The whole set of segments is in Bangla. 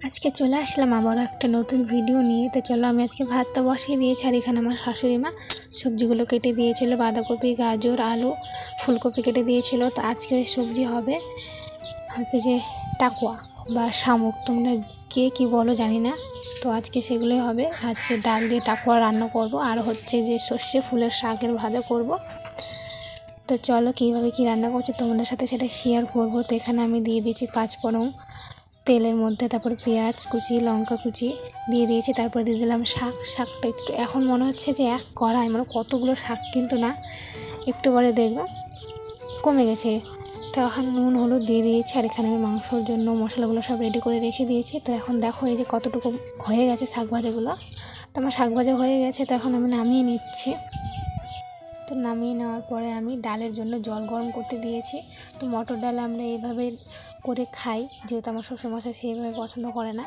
আজকে চলে আসলাম আবারও একটা নতুন ভিডিও নিয়ে। তো চলো, আমি আজকে ভাতটা বসিয়ে দিয়েছি, আর এখানে আমার শাশুড়ি মা সবজিগুলো কেটে দিয়েছিল, বাঁধাকপি, গাজর, আলু, ফুলকপি কেটে দিয়েছিল। তো আজকে সবজি হবে হচ্ছে যে টাকুয়া বা শামুক, তোমরা কে কী বলো জানি না। তো আজকে সেগুলোই হবে। আজকে ডাল দিয়ে টাকুয়া রান্না করব, আর হচ্ছে যে সর্ষে ফুলের শাকের ভাজা করব। তো চলো, কীভাবে কী রান্না করছি তোমাদের সাথে সেটা শেয়ার করব। তো এখানে আমি দিয়ে দিয়েছি 5 ফোড়ন তেলের মধ্যে, তারপর পেঁয়াজ কুচি, লঙ্কা কুচি দিয়ে দিয়েছি, তারপরে দিয়ে দিলাম শাকটা একটু, এখন মনে হচ্ছে যে এক কড়াই মানে কতগুলো শাক, কিন্তু না, একটু পরে দেখবো কমে গেছে। তো এখন নুন হলুদ দিয়ে দিয়েছি, আর এখানে আমি মাংসর জন্য মশলাগুলো সব রেডি করে রেখে দিয়েছি। তো এখন দেখো এই যে কতটুকু হয়ে গেছে শাক ভাজাগুলো। তো আমার শাক ভাজা হয়ে গেছে, তো এখন আমি নামিয়ে নিচ্ছি। তো নামিয়ে নেওয়ার পরে আমি ডালের জন্য জল গরম করতে দিয়েছি। তো মটর ডাল আমরা এইভাবে করে খাই, যেহেতু আমার শ্বশুরমশাই সেইভাবে পছন্দ করে না।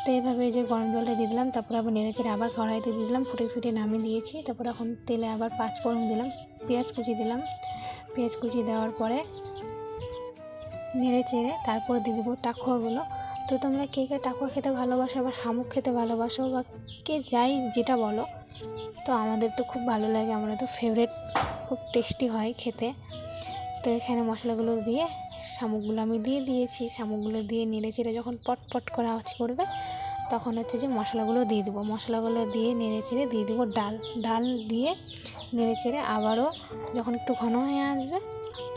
তো এইভাবে যে গরম জলটা দিয়ে দিলাম, তারপরে আবার নেড়েচেড়ে আবার কড়াইতে দিয়ে দিলাম, ফুটে নামিয়ে দিয়েছি। তারপরে এখন তেলে আবার 5 ফোড়ন দিলাম, পেঁয়াজ কুচি দিলাম। পেঁয়াজ কুচি দেওয়ার পরে নেড়েচেড়ে তারপরে দিয়ে দেবো টাকুয়াগুলো। তো তোমরা কে কে টাকুয়া খেতে ভালোবাসো বা শামুক খেতে ভালোবাসো, বা কে যাই যেটা বলো, তো আমাদের তো খুব ভালো লাগে, আমরা তো ফেভারিট, খুব টেস্টি হয় খেতে। তো এখানে মশলাগুলো দিয়ে শামুকগুলো আমি দিয়ে দিয়েছি। শামুকগুলো দিয়ে নেড়েচেড়ে যখন পট করে আওয়াজ করবে, তখন হচ্ছে যে মশলাগুলো দিয়ে দেবো। মশলাগুলো দিয়ে নেড়েচেড়ে দিয়ে দেবো ডাল দিয়ে নেড়েচেড়ে আবারও যখন একটু ঘন হয়ে আসবে,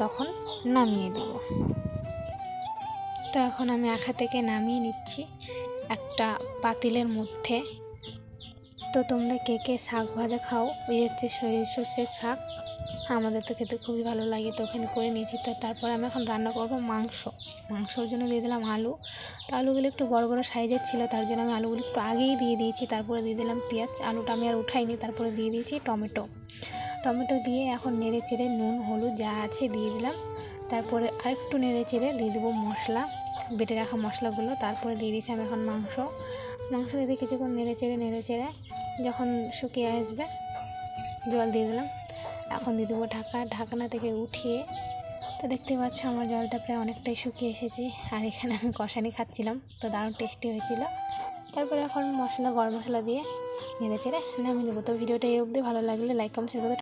তখন নামিয়ে দেবো। তো এখন আমি আখা থেকে নামিয়ে নিচ্ছি একটা পাতিলের মধ্যে। তো তোমরা কে কে শাক ভাজা খাও, ওই হচ্ছে সর্ষের শাক, আমাদের তো খেতে খুবই ভালো লাগে। তো ওখানে করে নিয়েছি। তো তারপরে আমি এখন রান্না করবো মাংসর জন্য দিয়ে দিলাম আলু। তো আলুগুলো একটু বড় বড় সাইজের ছিল, তার জন্য আমি আলুগুলো একটু আগেই দিয়ে দিয়েছি। তারপরে দিয়ে দিলাম পেঁয়াজ, আলুটা আমি আর উঠাইনি। তারপরে দিয়ে দিয়েছি টমেটো দিয়ে এখন নেড়ে চেড়ে নুন হলুদ যা আছে দিয়ে দিলাম। তারপরে আরেকটু নেড়ে চেড়ে দিয়ে দেবো মশলা, বেটে রাখা মশলাগুলো। তারপরে দিয়ে দিয়েছি আমি এখন মাংস দিয়ে কিছুক্ষণ নেড়ে চেড়ে যখন শুকিয়ে আসবে, জল দিয়ে দিলাম। এখন দিয়ে দেবো ঢাকনা থেকে উঠিয়ে। তো দেখতে পাচ্ছ আমার জলটা প্রায় অনেকটাই শুকিয়ে এসেছে, আর এখানে আমি কষানি খাচ্ছিলাম, তো দারুণ টেস্টি হয়েছিল। তারপরে এখন গরম মশলা দিয়ে নেড়ে চেড়ে নামিয়ে দেবো। তো ভিডিওটা এই অবধি, ভালো লাগলে লাইক কমেন্ট শেয়ার করতে